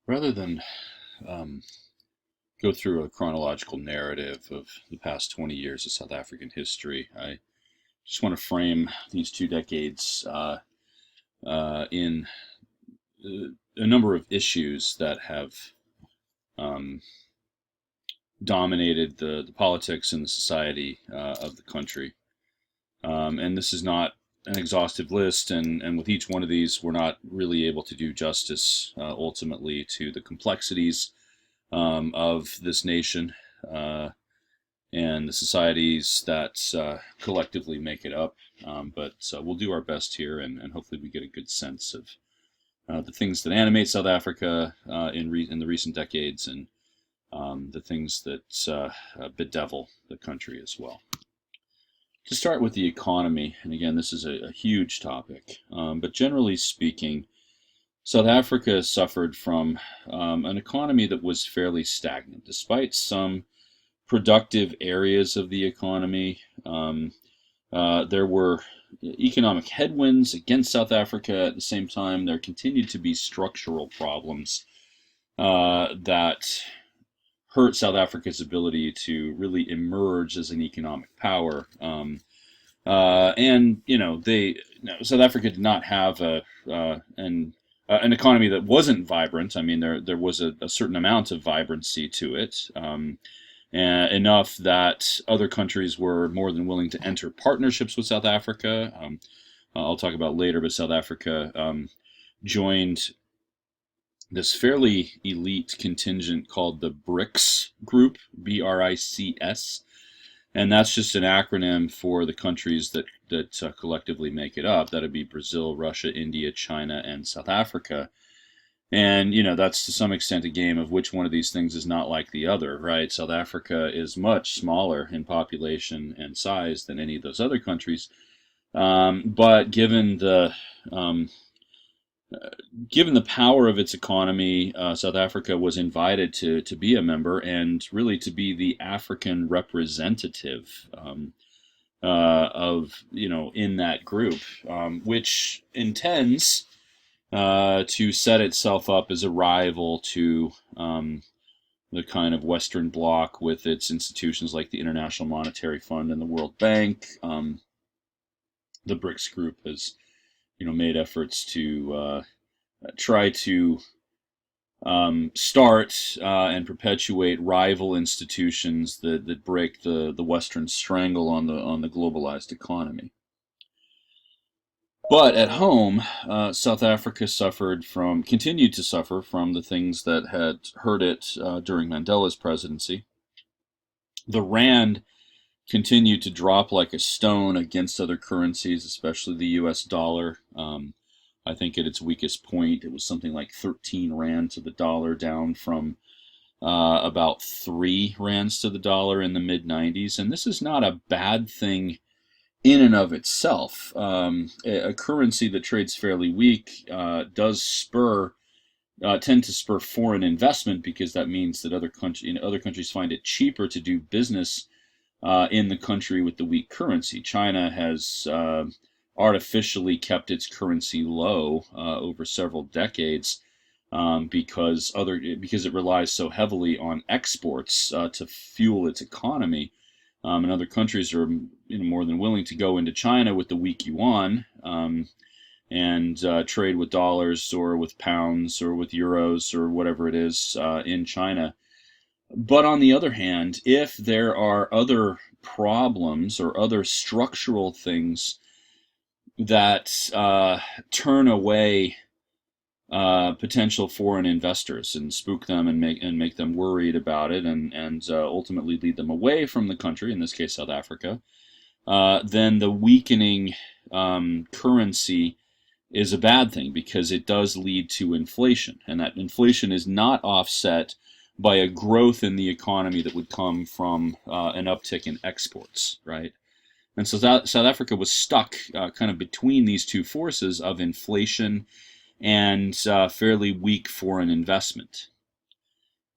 Rather than um, go through a chronological narrative of the past 20 years of South African history, I just want to frame these 2 decades in a number of issues that have um, dominated the politics and the society of the country. And this is not an exhaustive list, and with each one of these, we're not really able to do justice ultimately to the complexities of this nation and the societies that collectively make it up. But we'll do our best here, and hopefully we get a good sense of the things that animate South Africa in the recent decades, and the things that bedevil the country as well. To start with the economy, and again, this is a huge topic, but generally speaking, South Africa suffered from an economy that was fairly stagnant. Despite some productive areas of the economy, there were economic headwinds against South Africa. At the same time, there continued to be structural problems that hurt South Africa's ability to really emerge as an economic power. And South Africa did not have an economy that wasn't vibrant. I mean, there was a certain amount of vibrancy to it, enough that other countries were more than willing to enter partnerships with South Africa. I'll talk about later, but South Africa joined this fairly elite contingent called the BRICS group, BRICS, and that's just an acronym for the countries that collectively make it up. That'd be Brazil, Russia, India, China, and South Africa. And, that's to some extent a game of which one of these things is not like the other, right? South Africa is much smaller in population and size than any of those other countries. But given the power of its economy, South Africa was invited to be a member and really to be the African representative in that group, which intends to set itself up as a rival to the kind of Western Bloc with its institutions like the International Monetary Fund and the World Bank. The BRICS group has made efforts to try to start and perpetuate rival institutions that break the Western strangle on the globalized economy. But at home, South Africa continued to suffer from the things that had hurt it during Mandela's presidency. The rand continued to drop like a stone against other currencies, especially the US dollar. I think at its weakest point, it was something like 13 rand to the dollar, down from about 3 rands to the dollar in the mid-90s. And this is not a bad thing in and of itself. A currency that trades fairly weak does tend to spur foreign investment, because that means that other countries find it cheaper to do business in the country with the weak currency. China has artificially kept its currency low over several decades because it relies so heavily on exports to fuel its economy. And other countries are more than willing to go into China with the weak yuan and trade with dollars or with pounds or with euros or whatever it is in China. But on the other hand, if there are other problems or other structural things that turn away potential foreign investors and spook them and make them worried about it, and ultimately lead them away from the country, in this case South Africa, then the weakening currency is a bad thing, because it does lead to inflation, and that inflation is not offset by a growth in the economy that would come from an uptick in exports, right? And so South Africa was stuck kind of between these two forces of inflation and fairly weak foreign investment.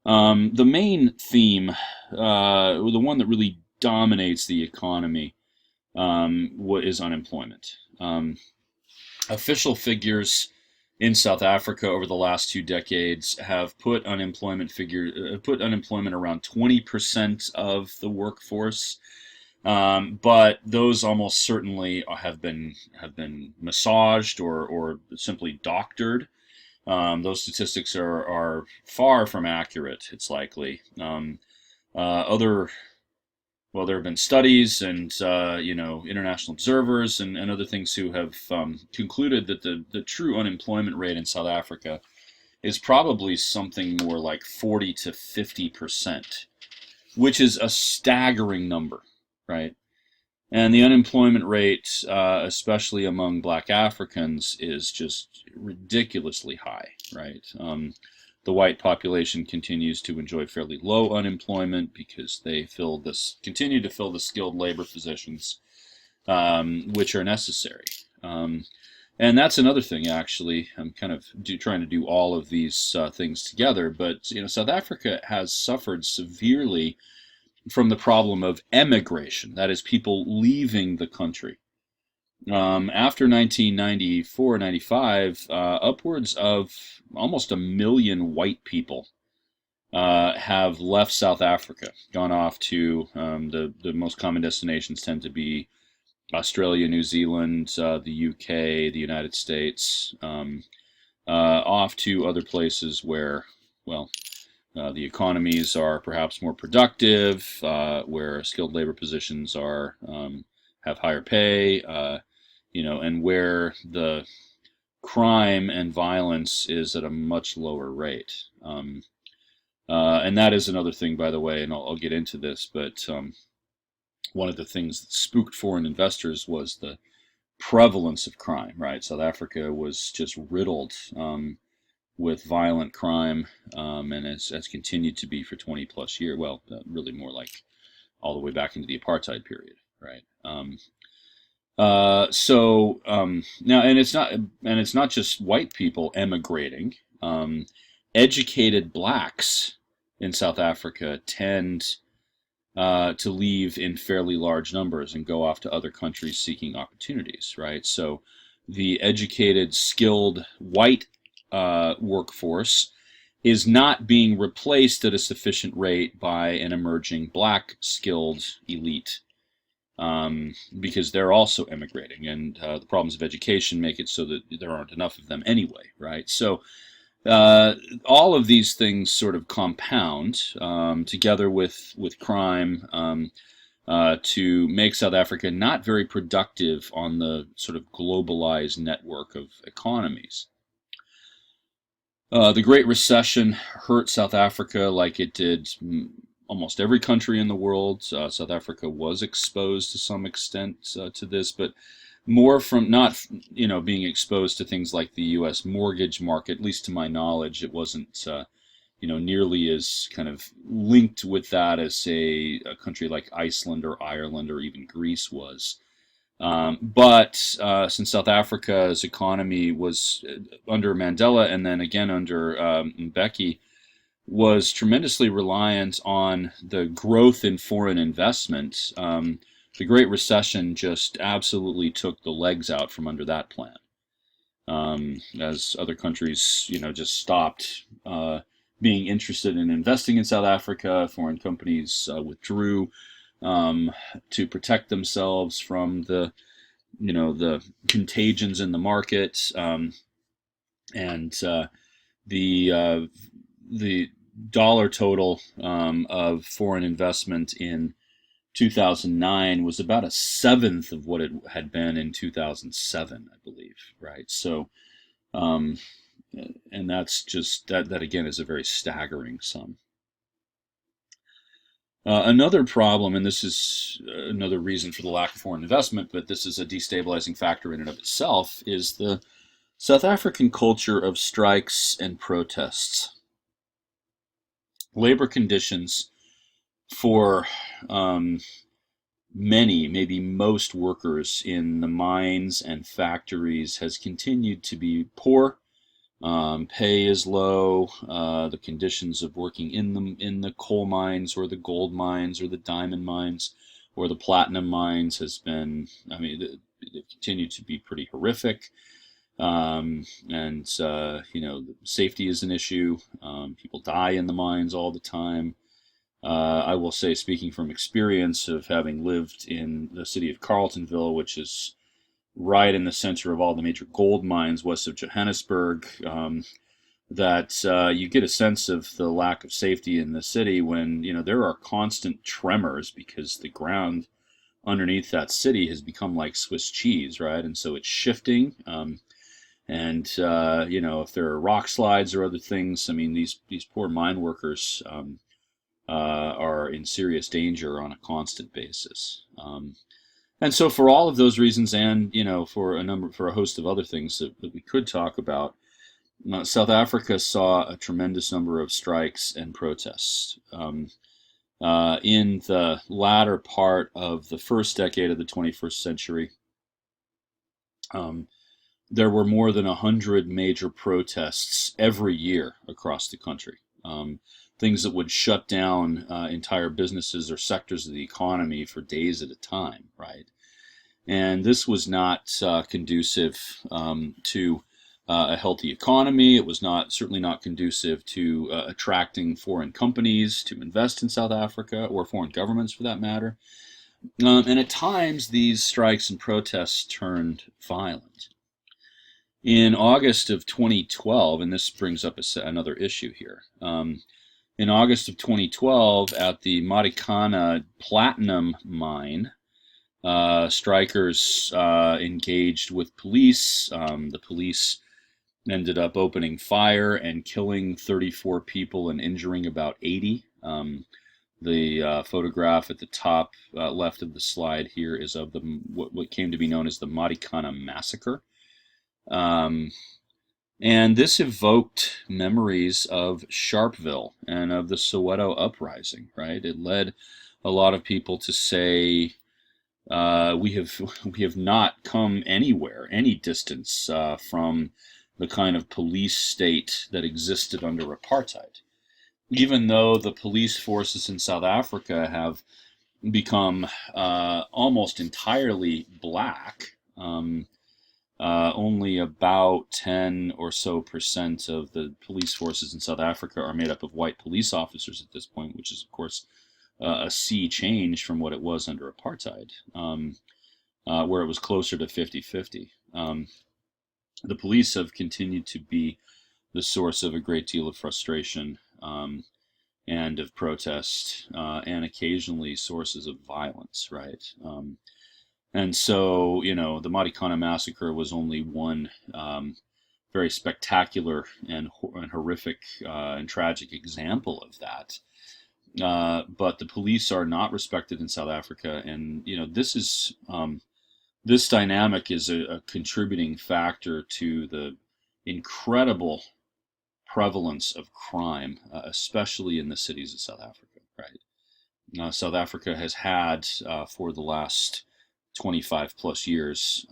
The main theme, the one that really dominates the economy, is unemployment. Official figures in South Africa over the last 2 decades have put unemployment around 20% of the workforce. But those almost certainly have been massaged or simply doctored. Those statistics are far from accurate. It's likely. Other Well, there have been studies and international observers and other things who have concluded that the true unemployment rate in South Africa is probably something more like 40 to 50%, which is a staggering number, right? And the unemployment rate, especially among Black Africans, is just ridiculously high, right? The white population continues to enjoy fairly low unemployment because they continue to fill the skilled labor positions, which are necessary. And that's another thing, actually. I'm kind of trying to do all of these things together, but South Africa has suffered severely from the problem of emigration, that is, people leaving the country. After 1994-95, upwards of almost 1 million white people have left South Africa, gone off to the most common destinations tend to be Australia, New Zealand, the UK, the United States, off to other places where, well, the economies are perhaps more productive, where skilled labor positions have higher pay, and where the crime and violence is at a much lower rate. And that is another thing, by the way, and I'll get into this, but one of the things that spooked foreign investors was the prevalence of crime, right? South Africa was just riddled with violent crime, and has continued to be for 20 plus years. Well, really more like all the way back into the apartheid period, right? Now, and it's not just white people emigrating. Educated blacks in South Africa tend to leave in fairly large numbers and go off to other countries seeking opportunities, right? So the educated, skilled white workforce is not being replaced at a sufficient rate by an emerging black skilled elite, because they're also emigrating, and the problems of education make it so that there aren't enough of them anyway, right? So all of these things sort of compound together with crime to make South Africa not very productive on the sort of globalized network of economies. The Great Recession hurt South Africa like it did almost every country in the world. South Africa was exposed to some extent to this, but more from not being exposed to things like the U.S. mortgage market. At least to my knowledge, it wasn't nearly as kind of linked with that as, say, a country like Iceland or Ireland or even Greece was. But since South Africa's economy was under Mandela and then again under Mbeki, was tremendously reliant on the growth in foreign investment, the Great Recession just absolutely took the legs out from under that plan. As other countries, just stopped being interested in investing in South Africa, foreign companies withdrew to protect themselves from the contagions in the market, and the dollar total of foreign investment in 2009 was about a seventh of what it had been in 2007, I believe, right? So, and that's just that again is a very staggering sum. Another problem, and this is another reason for the lack of foreign investment, but this is a destabilizing factor in and of itself, is the South African culture of strikes and protests. Labor conditions for many, maybe most workers in the mines and factories has continued to be poor. Pay is low. The conditions of working in the coal mines or the gold mines or the diamond mines or the platinum mines has been, they continue to be pretty horrific. And safety is an issue. People die in the mines all the time. I will say, speaking from experience of having lived in the city of Carletonville, which is right in the center of all the major gold mines west of Johannesburg, that you get a sense of the lack of safety in the city when there are constant tremors because the ground underneath that city has become like Swiss cheese, right? And so it's shifting. If there are rock slides or other things, I mean, these poor mine workers are in serious danger on a constant basis. And so, for all of those reasons, and for a host of other things that we could talk about, South Africa saw a tremendous number of strikes and protests. In the latter part of the first decade of the 21st century, there were more than 100 major protests every year across the country. Things that would shut down entire businesses or sectors of the economy for days at a time, right? And this was not conducive to a healthy economy. It was certainly not conducive to attracting foreign companies to invest in South Africa, or foreign governments for that matter. And at times, these strikes and protests turned violent. In August of 2012, and this brings up another issue here. In August of 2012, at the Marikana platinum mine, strikers engaged with police. The police ended up opening fire and killing 34 people and injuring about 80. The photograph at the top left of the slide here is of what came to be known as the Marikana massacre. And this evoked memories of Sharpeville and of the Soweto uprising, right? It led a lot of people to say, we have not come anywhere, any distance from the kind of police state that existed under apartheid. Even though the police forces in South Africa have become almost entirely black, only about 10 or so percent of the police forces in South Africa are made up of white police officers at this point, which is, of course, a sea change from what it was under apartheid, where it was closer to 50-50. The police have continued to be the source of a great deal of frustration and of protest, and occasionally sources of violence, right? And so, the Marikana massacre was only one very spectacular and horrific and tragic example of that. But the police are not respected in South Africa, and this dynamic is a contributing factor to the incredible prevalence of crime, especially in the cities of South Africa. Right, South Africa has had for the last 25 plus years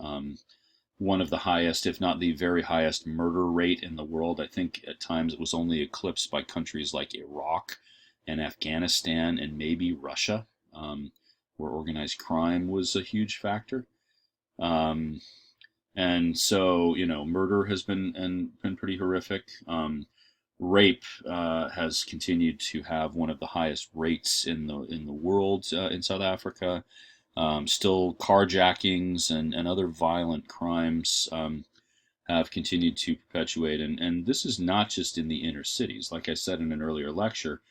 one of the highest, if not the very highest, murder rate in the world. I think at times it was only eclipsed by countries like Iraq and Afghanistan and maybe Russia, where organized crime was a huge factor. And so, murder has been pretty horrific. Rape has continued to have one of the highest rates in the world in South Africa. Still, carjackings and other violent crimes have continued to perpetuate, and this is not just in the inner cities. Like I said in an earlier lecture,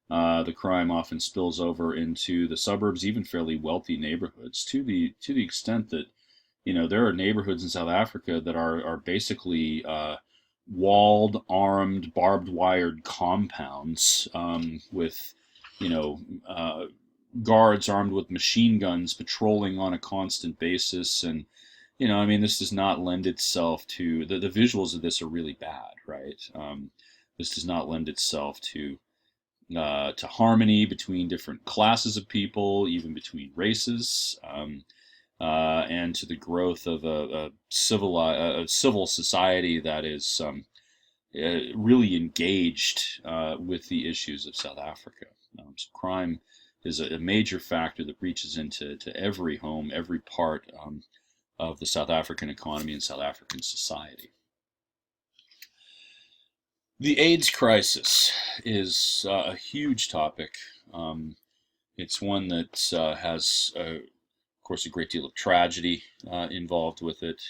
the crime often spills over into the suburbs, even fairly wealthy neighborhoods, to the extent that there are neighborhoods in South Africa that are basically walled, armed, barbed wired compounds with guards armed with machine guns patrolling on a constant basis. And this does not lend itself to the visuals of this are really bad, right? This does not lend itself to harmony between different classes of people, even between races, and to the growth of a civil society that is really engaged with the issues of South Africa. So crime is a major factor that reaches into every home, every part of the South African economy and South African society. The AIDS crisis is a huge topic. It's one that has, of course, a great deal of tragedy involved with it.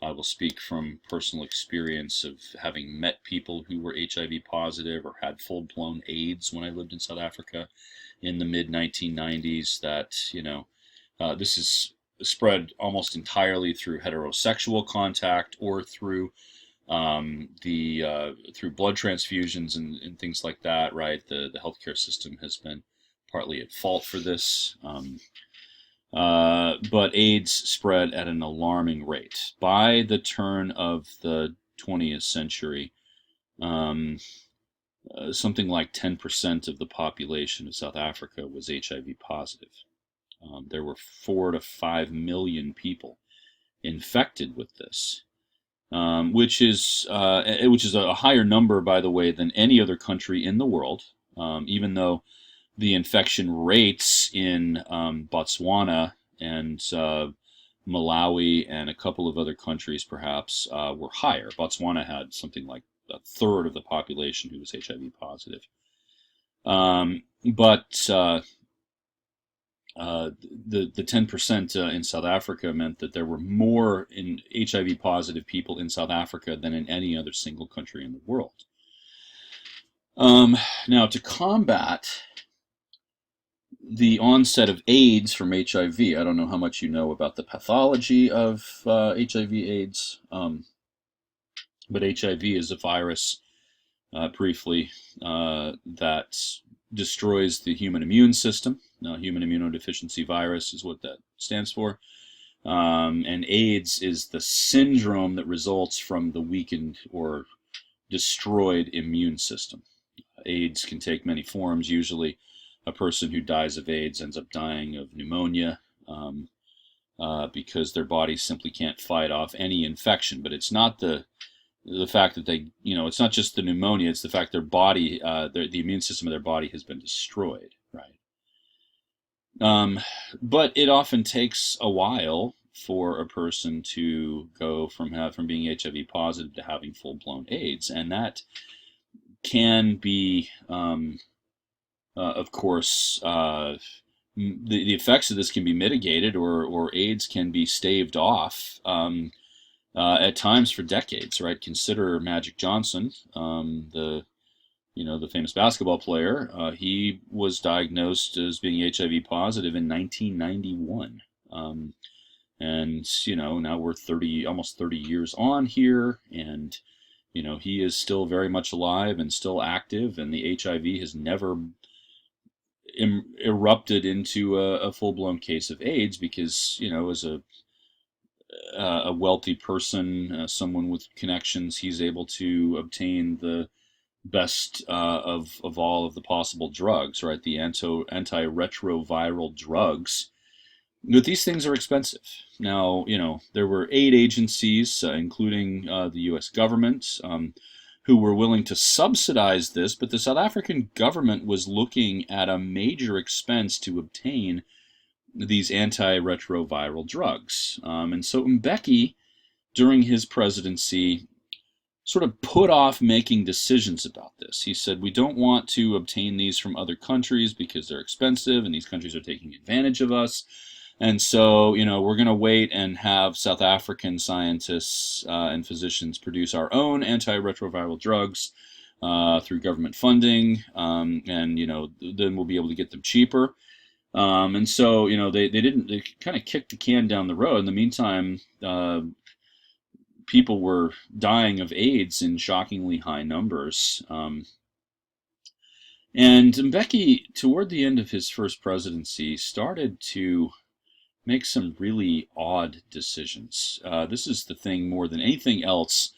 I will speak from personal experience of having met people who were HIV positive or had full-blown AIDS when I lived in South Africa in the mid-1990s. That, this is spread almost entirely through heterosexual contact or through through blood transfusions and things like that. Right, the healthcare system has been partly at fault for this. But AIDS spread at an alarming rate. By the turn of the 20th century, something like 10% of the population of South Africa was HIV positive. There were 4 to 5 million people infected with this, which is a higher number, by the way, than any other country in the world, even though the infection rates in Botswana and Malawi and a couple of other countries perhaps were higher. Botswana had something like a third of the population who was HIV positive. But the 10% in South Africa meant that there were more HIV positive people in South Africa than in any other single country in the world. Now, to combat the onset of AIDS from HIV, I don't know how much you know about the pathology of HIV/AIDS, but HIV is a virus, briefly, that destroys the human immune system. Human immunodeficiency virus is what that stands for. And AIDS is the syndrome that results from the weakened or destroyed immune system. AIDS can take many forms. Usually, a person who dies of AIDS ends up dying of pneumonia because their body simply can't fight off any infection. But it's not the fact that they, it's not just the pneumonia, it's the fact their body, the immune system of their body has been destroyed, right? But it often takes a while for a person to go from being HIV positive to having full-blown AIDS, and that can be, of course, the effects of this can be mitigated, or AIDS can be staved off. At times for decades, right? Consider Magic Johnson, the famous basketball player. He was diagnosed as being HIV positive in 1991, and now we're almost 30 years on here, and he is still very much alive and still active, and the HIV has never erupted into a full-blown case of AIDS because as a wealthy person, someone with connections, he's able to obtain the best of all of the possible drugs, right? The antiretroviral drugs. But these things are expensive. Now, there were aid agencies, including the U.S. government, who were willing to subsidize this, but the South African government was looking at a major expense to obtain these antiretroviral drugs. And so Mbeki, during his presidency, sort of put off making decisions about this. He said, we don't want to obtain these from other countries because they're expensive and these countries are taking advantage of us. And so, we're going to wait and have South African scientists and physicians produce our own antiretroviral drugs through government funding, and, then we'll be able to get them cheaper. And so, they kind of kicked the can down the road. In the meantime, people were dying of AIDS in shockingly high numbers. And Mbeki, toward the end of his first presidency, started to make some really odd decisions. This is the thing more than anything else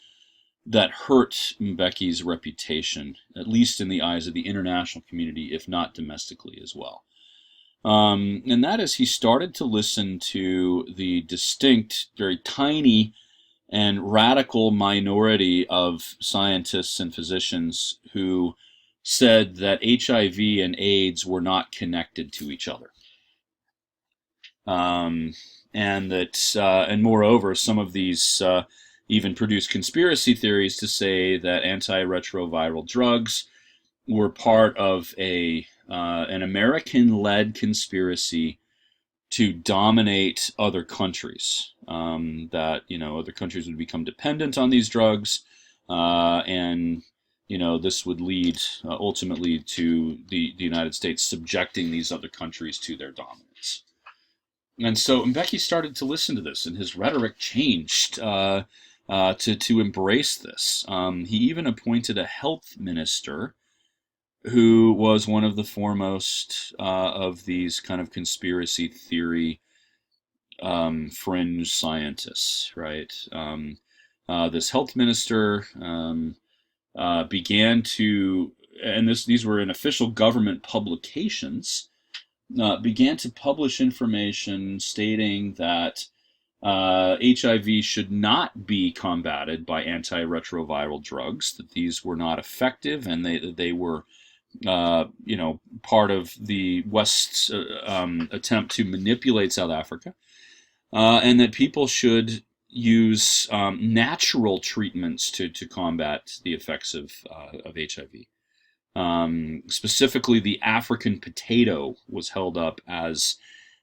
that hurt Mbeki's reputation, at least in the eyes of the international community, if not domestically as well. And that is, he started to listen to the distinct, very tiny and radical minority of scientists and physicians who said that HIV and AIDS were not connected to each other. and that and moreover, some of these even produce conspiracy theories to say that antiretroviral drugs were part of a an American-led conspiracy to dominate other countries. That other countries would become dependent on these drugs, and this would lead ultimately to the United States subjecting these other countries to their dominance. And so Mbeki started to listen to this, and his rhetoric changed to embrace this. He even appointed a health minister who was one of the foremost of these kind of conspiracy theory fringe scientists, right? This health minister began to, and these were in official government publications, began to publish information stating that HIV should not be combated by antiretroviral drugs, that these were not effective, and they were part of the West's attempt to manipulate South Africa, and that people should use natural treatments to combat the effects of HIV. Specifically, the African potato was held up as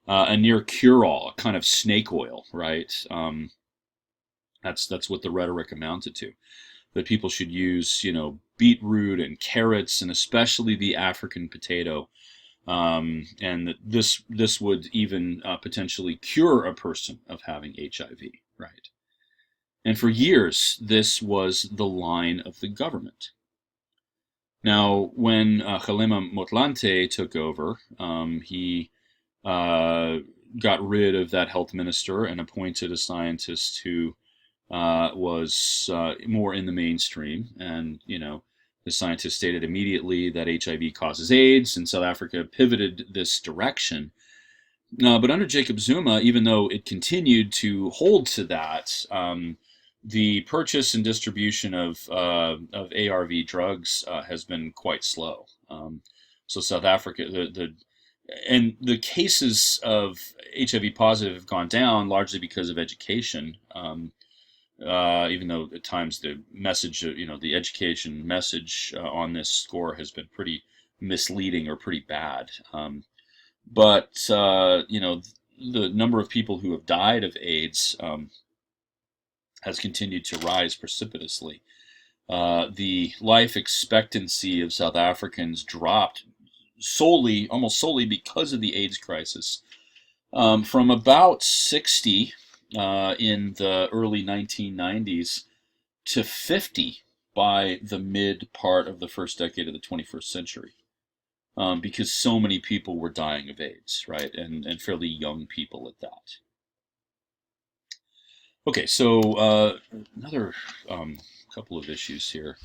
a near cure-all, a kind of snake oil, right? That's what the rhetoric amounted to. That people should use, beetroot and carrots, and especially the African potato, and that this would even potentially cure a person of having HIV, right? And for years, this was the line of the government. Now, when Kgalema Motlanthe took over, he got rid of that health minister and appointed a scientist who was more in the mainstream. And, the scientist stated immediately that HIV causes AIDS, and South Africa pivoted this direction. But under Jacob Zuma, even though it continued to hold to that, the purchase and distribution of ARV drugs has been quite slow. So South Africa, the cases of HIV positive have gone down largely because of education. Even though at times the message, the education message on this score has been pretty misleading or pretty bad. But the number of people who have died of AIDS has continued to rise precipitously. The life expectancy of South Africans dropped almost solely because of the AIDS crisis, from about 60 in the early 1990s to 50 by the mid part of the first decade of the 21st century, because so many people were dying of AIDS, right, and fairly young people at that. Okay, so another couple of issues here.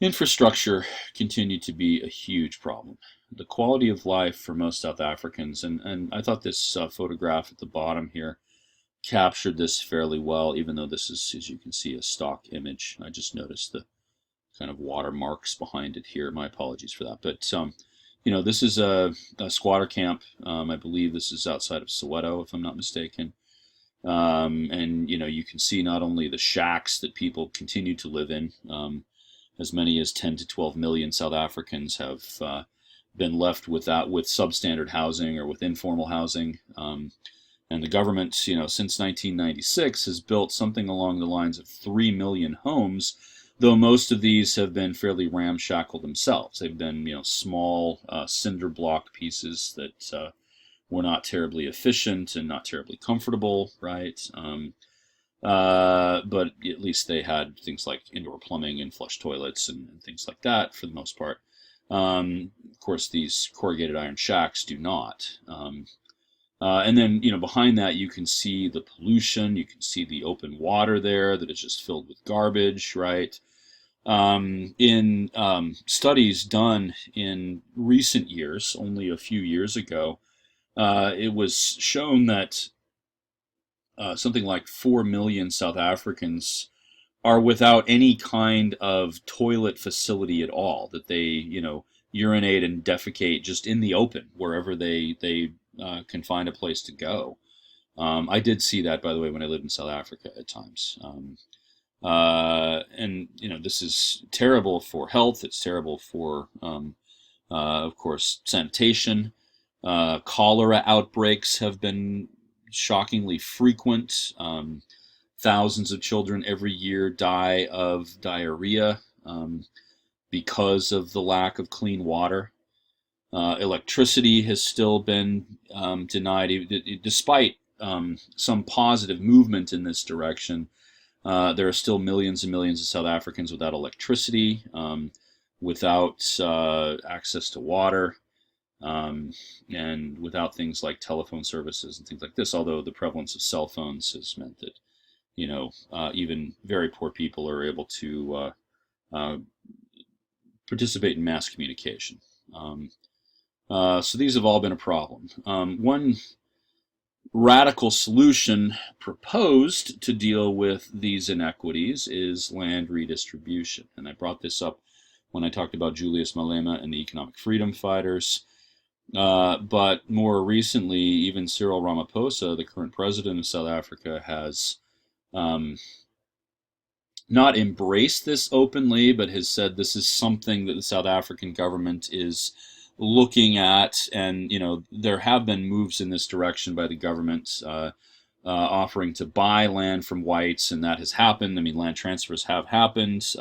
Infrastructure continued to be a huge problem. The quality of life for most South Africans, and I thought this photograph at the bottom here captured this fairly well, even though this is, as you can see, a stock image. I just noticed the kind of watermarks behind it here. My apologies for that. But, this is a squatter camp. I believe this is outside of Soweto, if I'm not mistaken. And, you can see not only the shacks that people continue to live in, as many as 10 to 12 million South Africans have been left with substandard housing or with informal housing. And the government, since 1996 has built something along the lines of 3 million homes, though most of these have been fairly ramshackle themselves. They've been, small cinder block pieces that were not terribly efficient and not terribly comfortable, right? But at least they had things like indoor plumbing and flush toilets and things like that for the most part. Of course, these corrugated iron shacks do not. And then, behind that, you can see the pollution. You can see the open water there that is just filled with garbage, right? In studies done in recent years, only a few years ago, it was shown that something like 4 million South Africans are without any kind of toilet facility at all, that they, urinate and defecate just in the open, wherever they can find a place to go. I did see that, by the way, when I lived in South Africa at times. And this is terrible for health. It's terrible for, of course, sanitation. Cholera outbreaks have been shockingly frequent. Thousands of children every year die of diarrhea because of the lack of clean water. Electricity has still been denied, despite some positive movement in this direction. There are still millions and millions of South Africans without electricity, without access to water, and without things like telephone services and things like this. Although the prevalence of cell phones has meant that, even very poor people are able to participate in mass communication. So these have all been a problem. One radical solution proposed to deal with these inequities is land redistribution. And I brought this up when I talked about Julius Malema and the economic freedom fighters. But more recently, even Cyril Ramaphosa, the current president of South Africa, has not embraced this openly, but has said this is something that the South African government is looking at. And there have been moves in this direction by the government, offering to buy land from whites, and that has happened. I mean, land transfers have happened,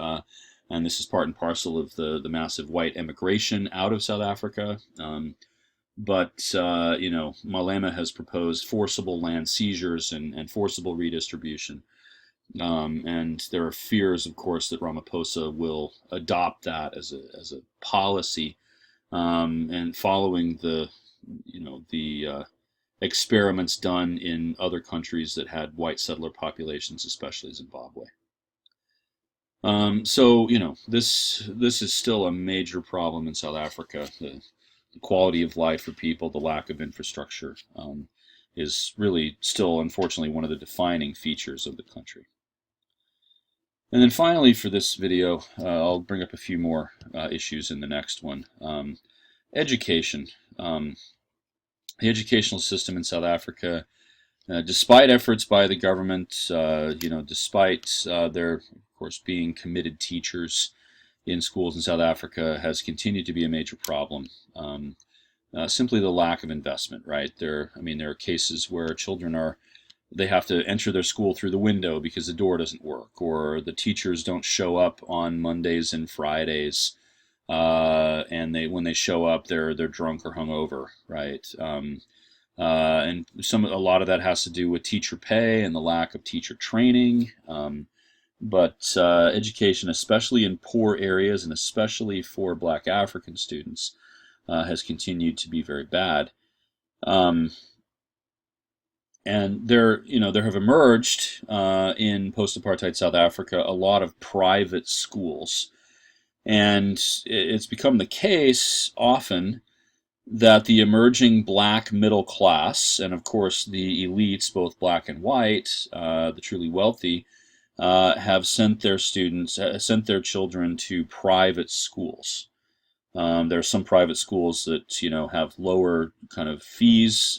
and this is part and parcel of the massive white emigration out of South Africa. But Malema has proposed forcible land seizures and forcible redistribution. And there are fears, of course, that Ramaphosa will adopt that as a policy, and following the experiments done in other countries that had white settler populations, especially Zimbabwe. So this is still a major problem in South Africa. The quality of life for people, the lack of infrastructure, is really still, unfortunately, one of the defining features of the country. And then finally, for this video, I'll bring up a few more issues in the next one. Education. The educational system in South Africa, despite efforts by the government, despite there, of course, being committed teachers in schools in South Africa, has continued to be a major problem. Simply the lack of investment, right? There are cases where children they have to enter their school through the window because the door doesn't work, or the teachers don't show up on Mondays and Fridays, and when they show up, they're drunk or hungover, right? And a lot of that has to do with teacher pay and the lack of teacher training. But education, especially in poor areas and especially for Black African students, has continued to be very bad. And there have emerged in post-apartheid South Africa a lot of private schools, and it's become the case often that the emerging black middle class, and of course the elites, both black and white, the truly wealthy, have sent their children to private schools. There are some private schools that have lower kind of fees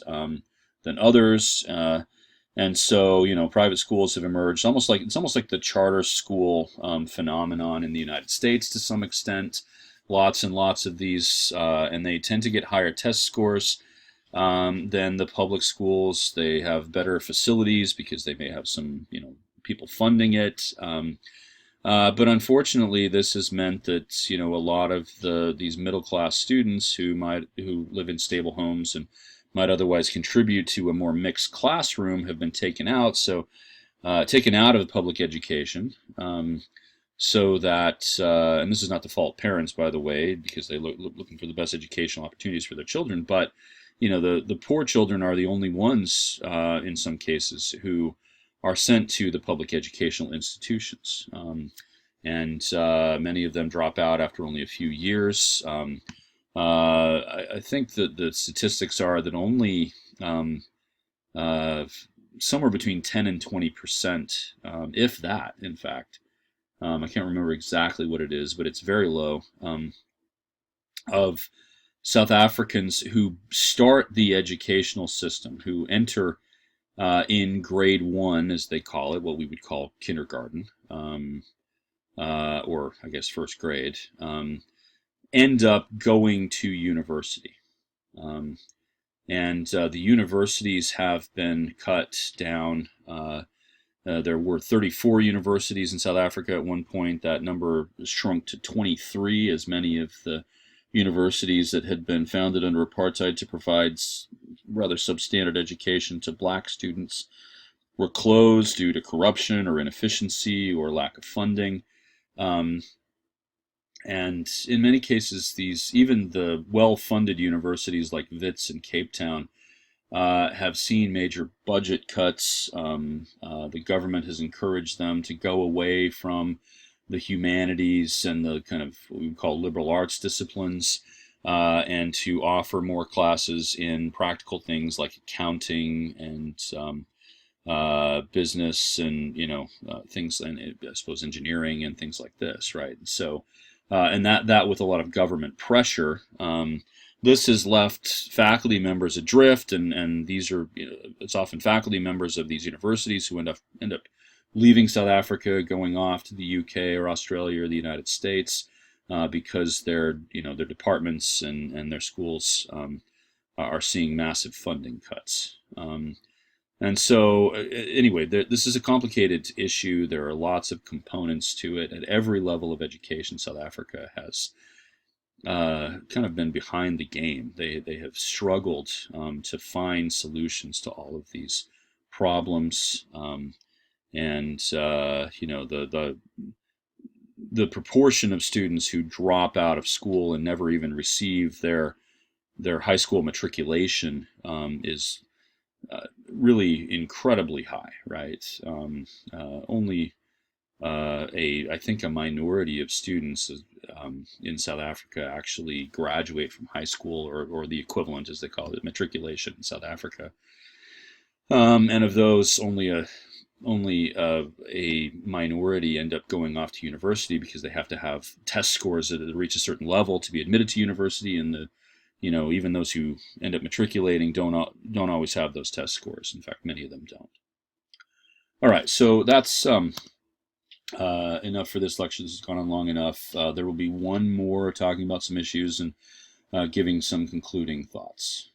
than others, and so private schools have emerged. It's almost like the charter school phenomenon in the United States to some extent. Lots and lots of these, and they tend to get higher test scores than the public schools. They have better facilities because they may have some people funding it. But unfortunately, this has meant that a lot of these middle class students who live in stable homes and might otherwise contribute to a more mixed classroom have been taken out of public education, so that and this is not to fault parents, by the way, because they looking for the best educational opportunities for their children, but the poor children are the only ones in some cases who are sent to the public educational institutions, and many of them drop out after only a few years. I think that the statistics are that only somewhere between 10 and 20%, if that, in fact, I can't remember exactly what it is, but it's very low, of South Africans who start the educational system, who enter in grade one, as they call it, what we would call kindergarten, or I guess first grade, end up going to university. Um, and the universities have been cut down. There were 34 universities in South Africa at one point. That number shrunk to 23, as many of the universities that had been founded under apartheid to provide rather substandard education to black students were closed due to corruption or inefficiency or lack of funding. Um, and in many cases, even the well-funded universities like Wits and Cape Town have seen major budget cuts. The government has encouraged them to go away from the humanities and the kind of what we would call liberal arts disciplines, and to offer more classes in practical things like accounting and business, and things, and I suppose engineering and things like this, right? So, and that with a lot of government pressure. This has left faculty members adrift, and these are, it's often faculty members of these universities who end up leaving South Africa, going off to the UK or Australia or the United States, because their departments and their schools are seeing massive funding cuts. And so, anyway, this is a complicated issue. There are lots of components to it. At every level of education, South Africa has kind of been behind the game. They have struggled to find solutions to all of these problems, and the proportion of students who drop out of school and never even receive their high school matriculation is really incredibly high, right? Only I think a minority of students in South Africa actually graduate from high school, or the equivalent, as they call it, matriculation in South Africa. And of those, only a minority end up going off to university because they have to have test scores that reach a certain level to be admitted to university, and even those who end up matriculating don't always have those test scores. In fact, many of them don't. All right, so that's enough for this lecture. This has gone on long enough. There will be one more talking about some issues and giving some concluding thoughts.